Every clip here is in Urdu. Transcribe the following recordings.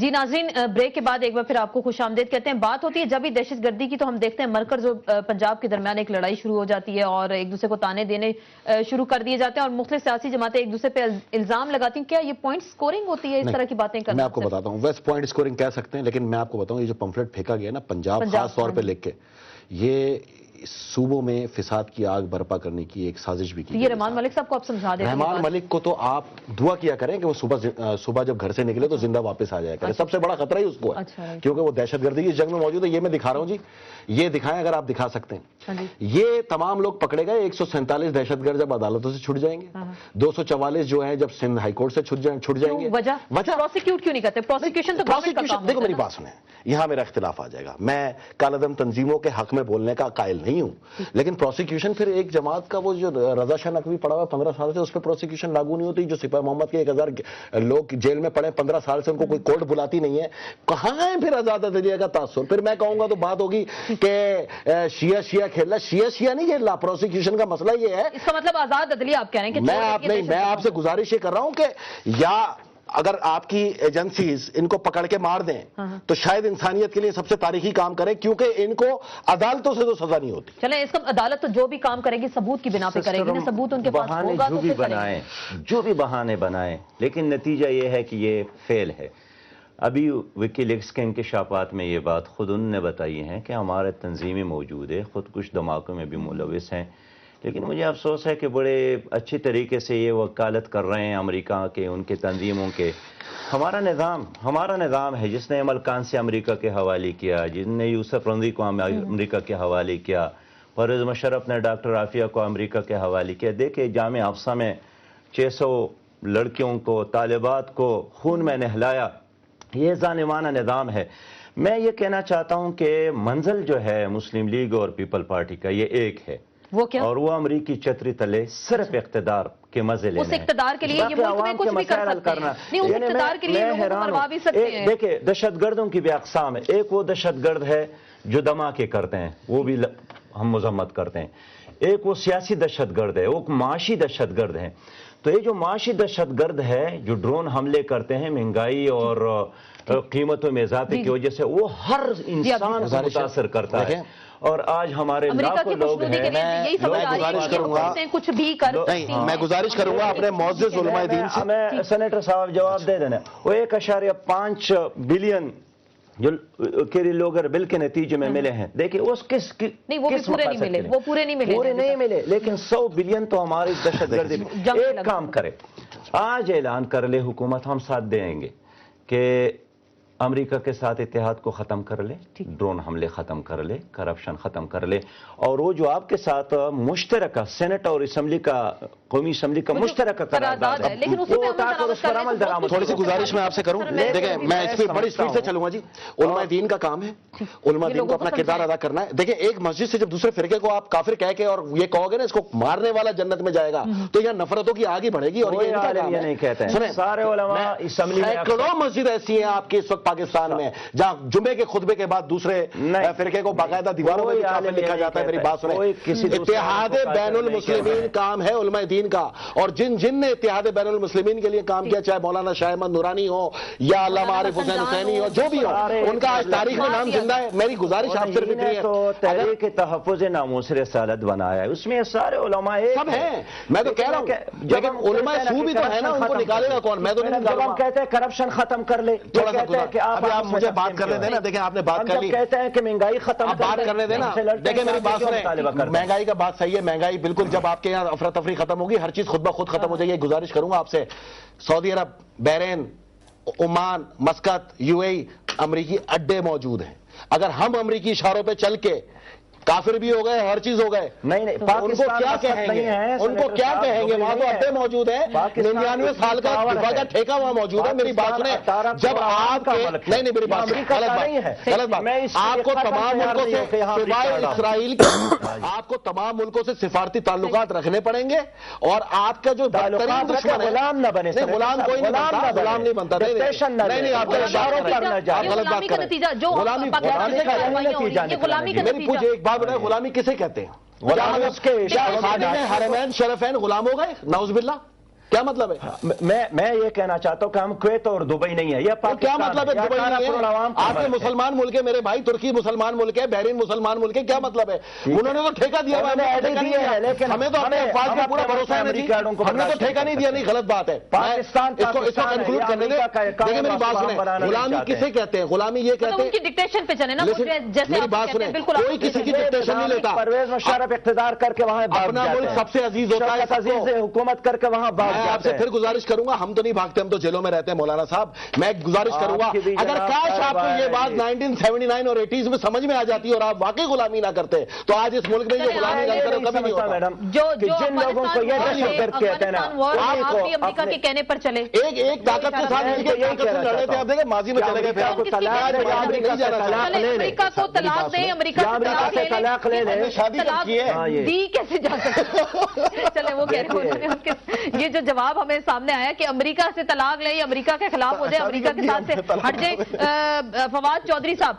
جی ناظرین، بریک کے بعد ایک بار پھر آپ کو خوش آمدید کہتے ہیں. بات ہوتی ہے جب بھی دہشت گردی کی تو ہم دیکھتے ہیں مرکز اور پنجاب کے درمیان ایک لڑائی شروع ہو جاتی ہے اور ایک دوسرے کو تانے دینے شروع کر دیے جاتے ہیں اور مختلف سیاسی جماعتیں ایک دوسرے پہ الزام لگاتی ہیں. کیا یہ پوائنٹ سکورنگ ہوتی ہے اس طرح کی باتیں کرنا؟ میں آپ کو بتاتا ہوں، ویسٹ پوائنٹ سکورنگ کہہ سکتے ہیں، لیکن میں آپ کو بتاؤں یہ جو پمفلٹ پھینکا گیا نا پنجاب خاص طور پہ لکھ کے، یہ صوبوں میں فساد کی آگ برپا کرنے کی ایک سازش بھی کی. یہ رحمان ملک صاحب کو آپ سمجھا دیتے ہیں. رحمان ملک کو تو آپ دعا کیا کریں کہ وہ صبح جب گھر سے نکلے تو زندہ واپس آ جائے کرے. سب سے بڑا خطرہ ہی اس کو ہے کیونکہ وہ دہشت گردی کی جنگ میں موجود ہے. یہ میں دکھا رہا ہوں جی، یہ دکھائیں اگر آپ دکھا سکتے ہیں. یہ تمام لوگ پکڑے گئے. 147 دہشت گرد جب عدالتوں سے چھٹ جائیں گے، 244 جو ہیں جب سندھ ہائی کورٹ سے چھٹ جائیں گے. وجہ پروسیکیوٹ کیوں نہیں کرتے؟ پروسیکیوشن تو دیکھو میری بات سنیں، یہاں میرا اختلاف آ جائے گا. میں کالعدم تنظیموں کے حق میں بولنے کا قائل نہیں ہوں، لیکن پروسیکیوشن پھر ایک جماعت کا وہ جو رضا شاہ نقوی پڑا ہوا 15 سال سے، اس پہ پروسیکیوشن لاگو نہیں ہوتی. جو سپاہی محمد کے 1000 لوگ جیل میں پڑے 15 سال سے، ان کو کوئی کورٹ بلاتی نہیں ہے. کہاں ہے پھر آزاد عدلیہ کا تاثر؟ پھر میں کہوں گا تو بات ہوگی کہ شیعہ کھیلنا. شیعہ نہیں کھیل رہا. پروسیکیوشن کا مسئلہ یہ ہے. اس کا مطلب آزاد عدلیہ آپ کہہ رہے ہیں کہ میں آپ سے گزارش یہ کر رہا ہوں کہ یا اگر آپ کی ایجنسیز ان کو پکڑ کے مار دیں تو شاید انسانیت کے لیے سب سے تاریخی کام کریں، کیونکہ ان کو عدالتوں سے تو سزا نہیں ہوتی. چلیں اس کا عدالت تو جو بھی کام کرے گی ثبوت کی بنا پہ کرے گی. ثبوت ان کے پاس ہوگا تو جو بھی بہانے بنائیں، لیکن نتیجہ یہ ہے کہ یہ فیل ہے. ابھی وکی لیکس کے انکشافات میں یہ بات خود انہوں نے بتائی ہے کہ ہمارے تنظیمیں موجود ہے، خود کچھ دھماکوں میں بھی ملوث ہیں. لیکن مجھے افسوس ہے کہ بڑے اچھی طریقے سے یہ وکالت کر رہے ہیں امریکہ کے، ان کے تنظیموں کے. ہمارا نظام ہے جس نے ملکان سے امریکہ کے حوالے کیا، جس نے یوسف رنزی کو امریکہ کے حوالے کیا، پرویز مشرف نے ڈاکٹر عافیہ کو امریکہ کے حوالے کیا. دیکھیں جامعہ افسا میں 600 لڑکیوں کو، طالبات کو خون میں نہلایا. یہ ظالمانہ نظام ہے. میں یہ کہنا چاہتا ہوں کہ منزل جو ہے مسلم لیگ اور پیپل پارٹی کا یہ ایک ہے، وہ کیا؟ اور وہ امریکی چتری تلے صرف اقتدار کے مزے لینے ہیں. اس اقتدار کے لیے یہ ملک میں کچھ بھی کر سکتے ہیں. نہیں، اس اقتدار کے لیے لوگوں کو مروا بھی سکتے ہیں. دیکھیں دہشت گردوں کی بھی اقسام ہے. ایک وہ دہشت گرد ہے جو دھماکے کرتے ہیں، وہ بھی ہم مذمت کرتے ہیں. ایک وہ سیاسی دہشت گرد ہے، وہ معاشی دہشت گرد ہے. تو یہ جو معاشی دہشت گرد ہے جو ڈرون حملے کرتے ہیں مہنگائی اور قیمتوں میں اضافے کی وجہ سے، وہ ہر انسان کو متاثر کرتا ہے. اور آج ہمارے لاکھوں لوگ ہیں. میں گزارش کروں گا اپنے معزز علماء دین سے. میں سینیٹر صاحب جواب دے دینا. وہ 1.5 بلین جو لوگر بل کے نتیجے میں ملے ہیں. دیکھیں اس پورے نہیں ملے، لیکن 100 بلین تو ہماری دہشت گردی. ایک کام کرے، آج اعلان کر لے حکومت، ہم ساتھ دیں گے کہ امریکہ کے ساتھ اتحاد کو ختم کر لے، ڈرون حملے ختم کر لے، کرپشن ختم کر لے، اور وہ جو آپ کے ساتھ مشترکہ سینٹ اور اسمبلی کا، قومی اسمبلی کا مشترکہ قرارداد ہے، تھوڑی سی گزارش میں آپ سے کروں. دیکھیں میں اس پہ بڑی سپیڈ سے چلوں گا جی. علماء دین کا کام ہے، علماء دین کو اپنا کردار ادا کرنا ہے. دیکھیں ایک مسجد سے جب دوسرے فرقے کو آپ کافر کہہ کے اور یہ کہو گے نا اس کو مارنے والا جنت میں جائے گا، تو یہاں نفرتوں کی آگ ہی بڑھے گی. اور یہ نہیں کہتے ہیں سارے علماء اسمبلی میں. سینکڑوں مسجد ایسی ہیں آپ کی اس وقت پاکستان میں جہاں جمعے کے خطبے کے بعد دوسرے فرقے کو باقاعدہ دیواروں میں لکھا جاتا ہے. میری بات سنیں، اتحاد بین المسلمین کام ہے علماء دین کا، اور جن نے اتحاد بین المسلمین کے لیے کام کیا، چاہے مولانا شاہ احمد نورانی ہو یا علامہ عارف حسین حسینی ہو، جو بھی ہو، ان کا آج تاریخ میں نام زندہ ہے. میری گزارش آپ سے فکری ہے تو تحریک تحفظ ناموس رسالت بنایا ہے، اس میں سارے علماء سب ہیں. میں تو کہہ رہا ہوں لیکن علماء سو بھی تو ہے نا، ان کو نکالے گا کون؟ میں تو نہیں جب ہم کہتے ہیں کرپشن ختم کر لے، تھوڑا سا آپ مجھے بات کرنے دینا. دیکھیں آپ نے بات کر لی، کہتے ہیں کہ مہنگائی ختم بات کرنے دینا. دیکھیں میری بات سنیں، مہنگائی کا بات صحیح ہے. مہنگائی بالکل جب آپ کے یہاں افراتفری ختم ہوگی، ہر چیز خود بخود ختم ہو جائے گی. گزارش کروں گا آپ سے، سعودی عرب، بحرین، عمان، مسقط، UAE امریکی اڈے موجود ہیں. اگر ہم امریکی اشاروں پہ چل کے کافر بھی ہو گئے، ہر چیز ہو گئے، نہیں ان کو کیا کہیں گے؟ ان کو کیا کہیں گے؟ وہاں تو اڈے موجود ہیں. 99 سال کا دفاع کا ٹھیکہ وہاں موجود ہے. میری بات سنیں، جب آپ کے نہیں میری بات غلط بات، آپ کو تمام ملکوں سے سوائے اسرائیل کے آپ کو تمام ملکوں سے سفارتی تعلقات رکھنے پڑیں گے. اور آپ کا جو بدترین دشمن ہے، غلام نہ بنے، غلام کوئی نہیں بنتا، غلام نہیں بنتا. نہیں آپ غلط بات کر رہے ہیں. میری پوچھ ایک بات، غلامی کسے کہتے ہیں؟ خادم حرمین شرفین غلام ہو گئے؟ نعوذ باللہ. کیا مطلب ہے؟ میں یہ کہنا چاہتا ہوں کہ ہم کویت اور دبئی نہیں ہے، یہ کیا پاکستان مطلب ہے دبئی نہیں ہے؟ آپ کے مسلمان ملک ہے میرے بھائی، ترکی مسلمان ملک ہے، بحرین مسلمان ملک ہے، کیا مطلب ہے؟ انہوں نے تو ٹھیکہ دیا ہوا ہے، لیکن ہمیں تو اپنے افواج پہ پورا بھروسہ ہے جی، ہم نے تو ٹھیکہ نہیں دیا، نہیں غلط بات ہے پاکستان اس کو کنکلوڈ کرنے دیں۔ دیکھیں میری بات سنیں، غلامی کسے کہتے ہیں؟ غلامی یہ کہتے ہیں ان کی ڈکٹیشن پہ چلے نا، جیسے میری بات سنیں، کوئی کسی کی ڈکٹیشن نہیں لیتا، پرویز مشرف اقتدار کر کے وہاں اپنا ملک سب سے عزیز ہوتا ہے، عزیز حکومت کر کے وہاں میں آپ سے پھر گزارش کروں گا، ہم تو نہیں بھاگتے، ہم تو جیلوں میں رہتے ہیں مولانا صاحب، میں گزارش کروں گا اگر کاش آپ کو یہ بات 1979 اور 80s میں سمجھ میں آ جاتی اور آپ واقعی غلامی نہ کرتے تو آج اس ملک میں یہ غلامی نہ کرے کبھی نہیں ہوتا میڈم۔ جن لوگوں کو یہ دہشت گرد کہتے ہیں نا، آپ بھی امریکہ کے کہنے پر چلے، ایک طاقت کے ساتھ لڑے تھے، آپ دیکھیں ماضی میں چلے گئے، امریکہ کو طلاق دیں، امریکہ سے طلاق لے لیں، شادی کی ہے دی کیسے جا سکتے؟ چلے وہ کہہ رہے ہیں یہ جو جواب ہمیں سامنے آیا کہ امریکہ سے طلاق لے یا امریکہ کے خلاف ہو جائے، امریکہ کے ساتھ سے ہٹ جائے۔ فواد چودھری صاحب،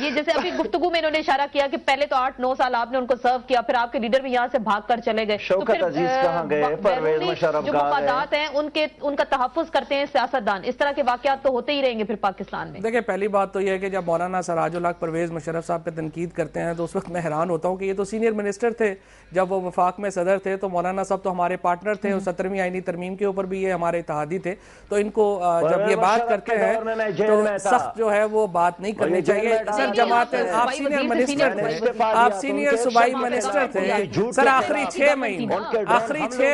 یہ جیسے ابھی گفتگو میں انہوں نے اشارہ کیا کہ پہلے تو 8-9 سال آپ نے ان کو سرو کیا، پھر آپ کے لیڈر بھی یہاں سے بھاگ کر چلے گئے، شوکت عزیز کہاں گئے، پرویز مشرف جو مفادات ہیں ان کا تحفظ کرتے ہیں سیاستدان، اس طرح کے واقعات تو ہوتے ہی رہیں گے پھر پاکستان میں۔ دیکھیں پہلی بات تو یہ ہے کہ جب مولانا سراج الحق پرویز مشرف صاحب پہ تنقید کرتے ہیں تو اس وقت میں حیران ہوتا ہوں کہ یہ تو سینئر منسٹر تھے جب وہ وفاق میں صدر تھے، تو مولانا صاحب تو ہمارے پارٹنر تھے، اور 17ویں آئینی ترمیم کے اوپر بھی یہ ہمارے اتحادی تھے، تو ان کو جب یہ بات کرتے ہیں تو سخت جو ہے وہ بات نہیں کرنی چاہیے۔ سر جماعت آپ سینئر منسٹر تھے، آپ سینئر صوبائی منسٹر تھے سر، آخری 6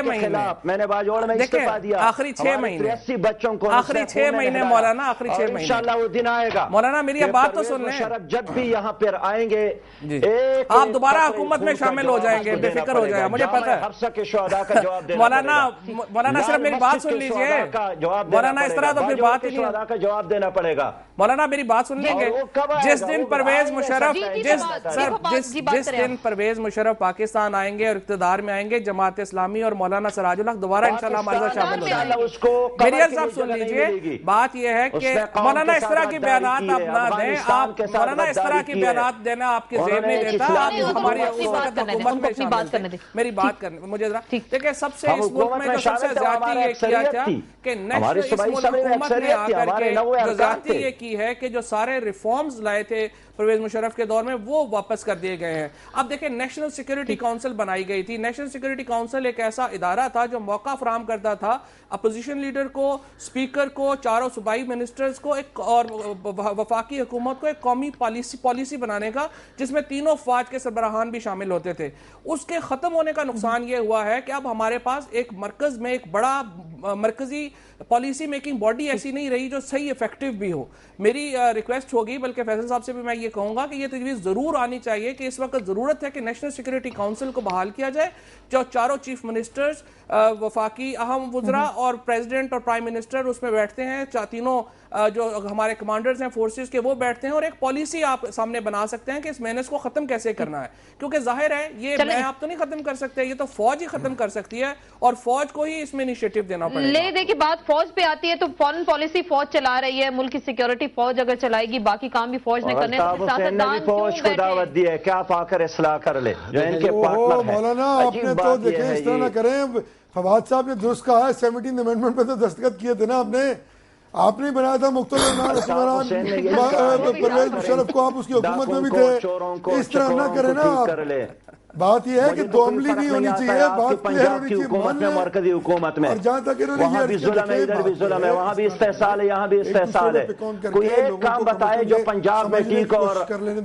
مہینے میں نے باجوڑ میں استعفیٰ دیا، آخری 6 مہینے بچوں کو آخری 6 مہینے مولانا، آخری 6 مہینے انشاءاللہ وہ دن آئے گا مولانا، میری اب بات تو سن لیں، جب بھی یہاں پر آئیں گے آپ دوبارہ حکومت میں شامل ہو جائیں گے، بے فکر ہو جائے، مجھے پتہ ہے۔ مولانا صرف میری بات سن لیجئے، مولانا اس طرح تو پھر بات ہی نہیں کا جواب دینا پڑے گا۔ مولانا میری بات سن لیں گے، جس دن پرویز مشرف جس دن پرویز مشرف پاکستان آئیں گے اور اقتدار میں آئیں گے، جماعت اسلامی اور مولانا سراج الحق دوبارہ انشاءاللہ ہمارے ساتھ شامل ہو جائیں گے۔ میری صاحب سن لیجئے، بات یہ ہے کہ مولانا اس طرح کی بیانات آپ نہ دیں، مولانا اس طرح کی بیانات دینا آپ کے ذہن نہیں دیتا، آپ ہماری حکومت میں میری بات کرنے مجھے ذرا دیکھیں، سب سے اس ملک میں جو سب سے زیادتی یہ کیا کیا کہ نیشنل اس ملک حکومت میں آ کر کے جو زیادتی یہ کی ہے کہ جو سارے ریفارمز لائے تھے پرویز مشرف کے دور میں وہ واپس کر دیے گئے ہیں۔ اب دیکھیں نیشنل سیکیورٹی کونسل بنائی گئی تھی، نیشنل سیکیورٹی کونسل ایک ایسا ادارہ تھا جو موقع فراہم کرتا تھا اپوزیشن لیڈر کو، اسپیکر کو، چاروں صوبائی منسٹرز کو اور وفاقی حکومت کو ایک قومی پالیسی بنانے کا، جس میں تینوں فوج کے سربراہان بھی شامل ہوتے تھے۔ اس کے ختم ہونے کا نقصان یہ ہوا ہے کہ اب ہمارے پاس ایک مرکز میں ایک بڑا مرکزی پالیسی میکنگ باڈی ایسی نہیں رہی جو صحیح ایفیکٹو بھی ہو۔ میری ریکویسٹ ہوگی، بلکہ فیصل صاحب سے بھی میں یہ کہوں گا کہ یہ تجویز ضرور آنی چاہیے کہ اس وقت ضرورت ہے کہ نیشنل سیکیورٹی کونسل کو بحال کیا جائے، جو چاروں چیف منسٹرز، وفاقی اہم وزراء اور پریزیڈنٹ اور پرائم منسٹر اس میں بیٹھتے ہیں، تینوں جو ہمارے کمانڈرز ہیں فورسز کے وہ بیٹھتے ہیں، اور ایک پالیسی آپ سامنے بنا سکتے ہیں کہ اس مینس کو ختم کیسے کرنا ہے، کیونکہ ظاہر ہے یہ میں آپ تو نہیں ختم کر سکتے، یہ تو فوج ہی ختم کر سکتی ہے، اور فوج کو ہی اس میں انیشیٹو دینا پڑے گا۔ لے دے کے بعد فوج پہ آتی ہے تو فورن پالیسی فوج چلا رہی ہے، ملک کی سیکیورٹی فوج اگر چلائے گی، باقی کام بھی فوج نے کرنے، فوج کو دعوت دی ہے کہ آپ آ کر اصلاح کر لے جو ان کے پارٹنر ہیں۔ مولانا آپ نے تو دیکھیں اس طرح نہ کریں، فواد صاحب نے درست کہا ہے، 17 امینڈمنٹ پہ تو دستخط کیے تھے نا آپ نے بنایا تھا مختلف پرویز مشرف کو، آپ اس کی حکومت میں بھی تھے، اس طرح نہ کریں نا آپ۔ بات یہ ہے کہ دو عملی نہیں ہونی چاہیے، بات کلیئر ہونی چاہیے، مرکزی حکومت میں اور جہاں تک وہاں بھی ظلم ہے، ادھر بھی ظلم ہے، وہاں بھی استحصال ہے، یہاں بھی استحصال ہے۔ کوئی ایک کام بتائے جو پنجاب میں ٹھیک اور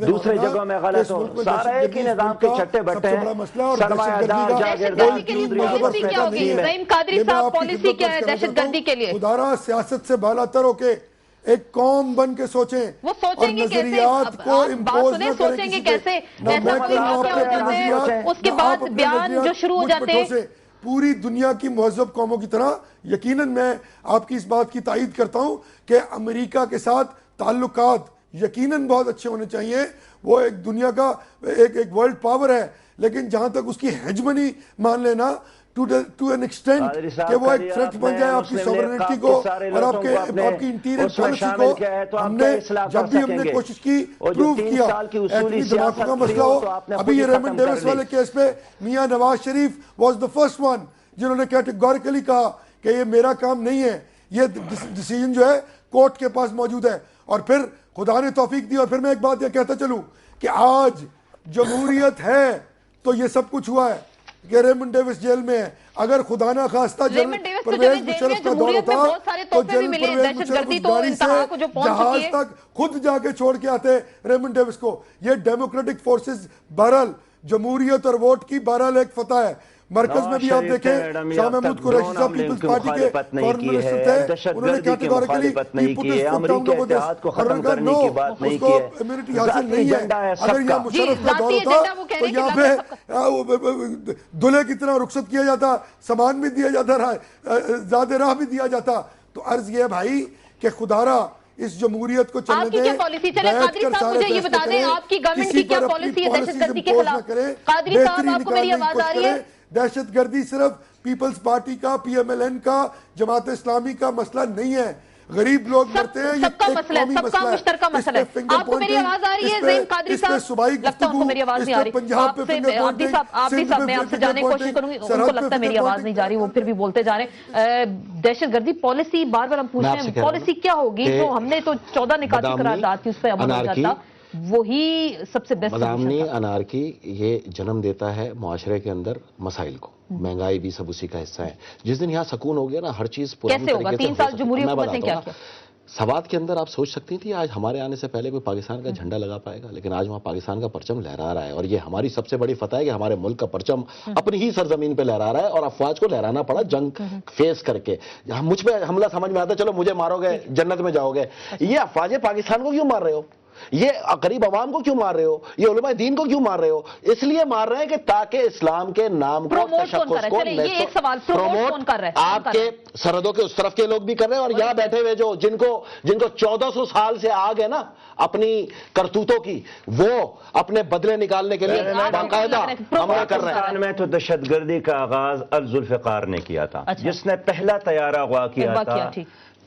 دوسرے جگہوں میں غلط ہو، سارا ایک ہی نظام کے چھٹے بٹے ہیں، سرمایہ دار جاگیردار رحیم قادری صاحب، پالیسی کیا ہے دہشت گردی کے لیے؟ خدارہ سیاست سے بالا تر ہو کے ایک قوم بن کے سوچیں، وہ سوچیں گے کیسے؟ بات سنیں، سوچیں گے کیسے؟ ایسا کوئی واقعہ ہو جاتا ہے اس کے بعد بیان جو شروع ہو جاتے ہیں پوری دنیا کی مہذب قوموں کی طرح۔ یقیناً میں آپ کی اس بات کی تائید کرتا ہوں کہ امریکہ کے ساتھ تعلقات یقیناً بہت اچھے ہونے چاہیے، وہ ایک دنیا کا ایک ورلڈ پاور ہے، لیکن جہاں تک اس کی ہیجمنی مان لینا ٹو این ایکسٹینٹ کہ وہ ایک تھریٹ بن جائے آپ کی سوورنٹی کو اور آپ کی انٹیریئر پالیسی کو، ہم نے جب بھی ہم نے کوشش کی پروف کیا، ایٹمی دھماکوں کا مسئلہ ہو، ابھی یہ ریمنڈ ڈیوس والے کیس پہ Mian Nawaz Sharif was the first one جنہوں نے کیٹیگوریکلی کہا کہ یہ میرا کام نہیں ہے, یہ ڈیسیجن جو ہے کورٹ کے پاس موجود ہے. اور پھر خدا نے توفیق دی. اور پھر میں ایک بات یہ کہتا چلوں کہ آج جمہوریت ہے تو یہ سب کچھ ہوا ہے کہ ریمنڈ ڈیوس جیل میں ہے. اگر خدا نہ خواستہ پرویز مشرف کا دور ہوتا تو جنرل پرویز مشرف اس گاڑی سے جہاز تک خود جا کے چھوڑ کے آتے ریمنڈ ڈیوس کو. یہ ڈیموکریٹک فورسز بہرحال جمہوریت اور ووٹ کی بہرحال ایک فتح ہے. مرکز میں بھی آپ دیکھیں شاہ محمود قریشی صاحب پیپلز پارٹی کے فارن منسٹر تھے, انہوں نے کیٹیگوریکلی ہی put his foot down to this, اور انہوں نے کہا نو اس کو امیونٹی حاصل نہیں ہے. اگر یہاں مشرف کا دور ہوتا تو یہاں پہ دلہے کی طرح رخصت کیا جاتا, سامان بھی دیا جاتا, زیادہ راہ بھی دیا جاتا. تو عرض یہ ہے بھائی کہ خدارا اس جمہوریت کو چلنے دیں, بیٹھ کر سارے فیصلے کریں, کسی پر اپنی پالیسیز امپوز نہ کریں, بہتری نکالنے کی کوشش کریں. دہشت گردی صرف پیپلز پارٹی کا, پی ایم ایل این کا, جماعت اسلامی کا مسئلہ نہیں ہے. غریب لوگ مرتے ہیں, یہ ایک قومی مسئلہ ہے. اس پہ فنگر پوائنٹنگ, اس پہ صوبائی گفتگو, اس پہ پنجاب پہ فنگر پوائنٹنگ, ان کو لگتا ہے میری آواز نہیں جا رہی, وہ پھر بھی بولتے جا رہے ہیں. دہشت گردی پالیسی بار بار ہم پوچھتے ہیں, پالیسی کیا ہوگی جو ہم نے تو 14 نکاتی قرارداد تھی اس پہ عمل ہو جاتا, وہی سب سے بیسٹ. مدامنی انارکی یہ جنم دیتا ہے معاشرے کے اندر مسائل کو, مہنگائی بھی سب اسی کا حصہ ہے. جس دن یہاں سکون ہو گیا نا, ہر چیز کیسے ہوگا؟ 3 سال جمہوری حکومت نے کیا کیا؟ سوات کے اندر آپ سوچ سکتی تھی آج ہمارے آنے سے پہلے کوئی پاکستان کا جھنڈا لگا پائے گا, لیکن آج وہاں پاکستان کا پرچم لہرا رہا ہے. اور یہ ہماری سب سے بڑی فتح ہے کہ ہمارے ملک کا پرچم اپنی ہی سرزمین پہ لہرا رہا ہے, اور افواج کو لہرانا پڑا جنگ فیس کر کے. مجھ پہ حملہ سمجھ میں آتا چلو مجھے مارو گے جنت میں جاؤ گے, یہ افواج پاکستان کو کیوں مار رہے ہو؟ یہ غریب عوام کو کیوں مار رہے ہو؟ یہ علماء دین کو کیوں مار رہے ہو؟ اس لیے مار رہے ہیں کہ تاکہ اسلام کے نام کو تشخص کو پروموٹ آپ کے سرحدوں کے اس طرف کے لوگ بھی کر رہے ہیں, اور یہاں بیٹھے ہوئے جو جن کو 1400 سال سے آگ ہے نا اپنی کرتوتوں کی, وہ اپنے بدلے نکالنے کے لیے باقاعدہ حملہ کر رہے ہیں. میں تو دہشت گردی کا آغاز الذوالفقار نے کیا تھا, جس نے پہلا طیارہ اغوا کیا تھا,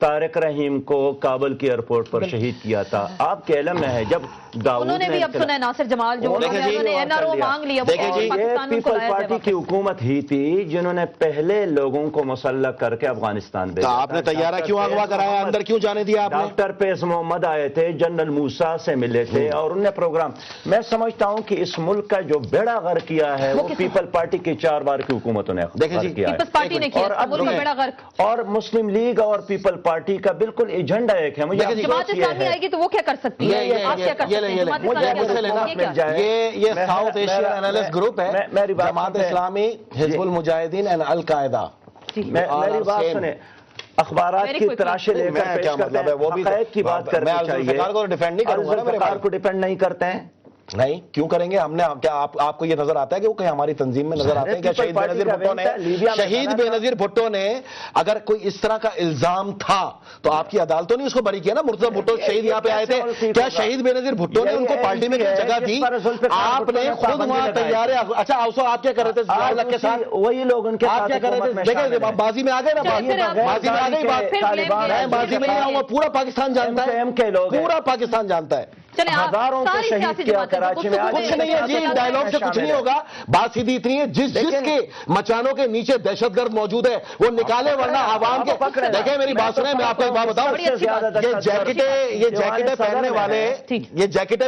طارق رحیم کو کابل کی ایئرپورٹ پر شہید کیا تھا. آپ کے علم میں ہے جب انہوں نے بھی اب سنا ناصر جمال جو این آر او مانگ لیا, یہ پیپل پارٹی کی حکومت ہی تھی جنہوں نے پہلے لوگوں کو مسلح کر کے افغانستان بھیجا. آپ نے طیارہ کیوں اغوا کرایا, اندر کیوں جانے دیا آپ نے؟ ڈاکٹر پیس محمد آئے تھے, جنرل موسیٰ سے ملے تھے, اور انہوں نے پروگرام. میں سمجھتا ہوں کہ اس ملک کا جو بیڑا غرق کیا ہے وہ پیپل پارٹی کی 4 بار کی حکومتوں نے کیا ہے. اور مسلم لیگ اور پیپل پارٹی کا بالکل ایجنڈا ایک ہے. جماعت اسلامی آئے گی تو وہ کیا کر سکتی ہے؟ آپ کیا کر سکتے ہیں؟ یہ ساؤتھ ایشین انالسٹ گروپ ہے, جماعت اسلامی, حزب المجاہدین اینڈ القاعدہ. میری بات سنیں, اخبارات کی تراشے لے کر کیا مطلب ہے, وہ بھی کی بات کرنی چاہیے. کو ڈیفینڈ نہیں کروں گا, میرے سرکار کو ڈیپینڈ نہیں کرتے ہیں. نہیں کیوں کریں گے؟ ہم نے کیا آپ کو یہ نظر آتا ہے کہ وہ کہیں ہماری تنظیم میں نظر آتے ہیں کیا؟ شہید بے نظیر بھٹو نے اگر کوئی اس طرح کا الزام تھا تو آپ کی عدالتوں نے اس کو بری کیا نا. مرتضی بھٹو شہید یہاں پہ آئے تھے, کیا شہید بے نظیر بھٹو نے ان کو پارٹی میں جگہ دی؟ آپ نے خود وہاں تیار. اچھا آپ کیا کر رہے تھے کے ساتھ؟ وہی لوگ ان کے آپ کیا کر رہے تھے؟ دیکھیں بازی میں آ گئے نا, بازی میں آ گئی بات. بازی میں نہیں آؤں گا, پورا پاکستان جانتا ہے, پورا پاکستان جانتا ہے. ہزاروں کو شہید کیا کراچی میں. کچھ نہیں ہے جی, ڈائیلاگ سے کچھ نہیں ہوگا. بات سیدھی اتنی ہے, جس کے مچانوں کے نیچے دہشت گرد موجود ہے وہ نکالے, ورنہ عوام کے. دیکھیں میری بات سنیں, میں آپ کو ایک بات بتاؤں, یہ جیکٹیں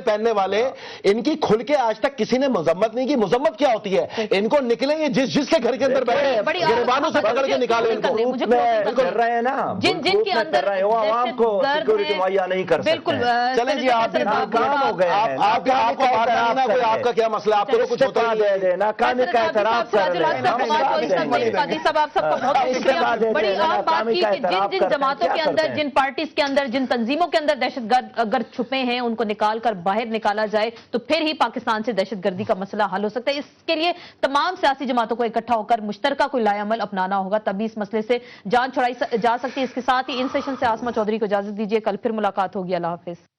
پہننے والے ان کی کھل کے آج تک کسی نے مذمت نہیں کی. مذمت کیا ہوتی ہے؟ ان کو نکلیں گے جس کے گھر کے اندر بیٹھے گریبانوں سے پکڑ کے نکالے ان کو. کر رہے ہیں نا, جن کے اندر عوام کو سیکورٹی مہیا نہیں کر سکتے. چلیں جی, آپ کام ہو گئے ہیں. آپ کا کیا مسئلہ, آپ کو کچھ ہوتا دے دینا, کام کا اعتراف کر رہے ہیں. بڑی عام بات کی کہ جن جماعتوں کے اندر, جن پارٹیز کے اندر, جن تنظیموں کے اندر دہشت گرد اگر چھپے ہیں ان کو نکال کر باہر نکالا جائے تو پھر ہی پاکستان سے دہشت گردی کا مسئلہ حل ہو سکتا ہے. اس کے لیے تمام سیاسی جماعتوں کو اکٹھا ہو کر مشترکہ کوئی لائے عمل اپنانا ہوگا, تبھی اس مسئلے سے جان چھڑائی جا سکتی ہے. اس کے ساتھ ہی ان سیشن سے آسما چودھری کو اجازت دیجیے, کل پھر ملاقات ہوگی. اللہ حافظ.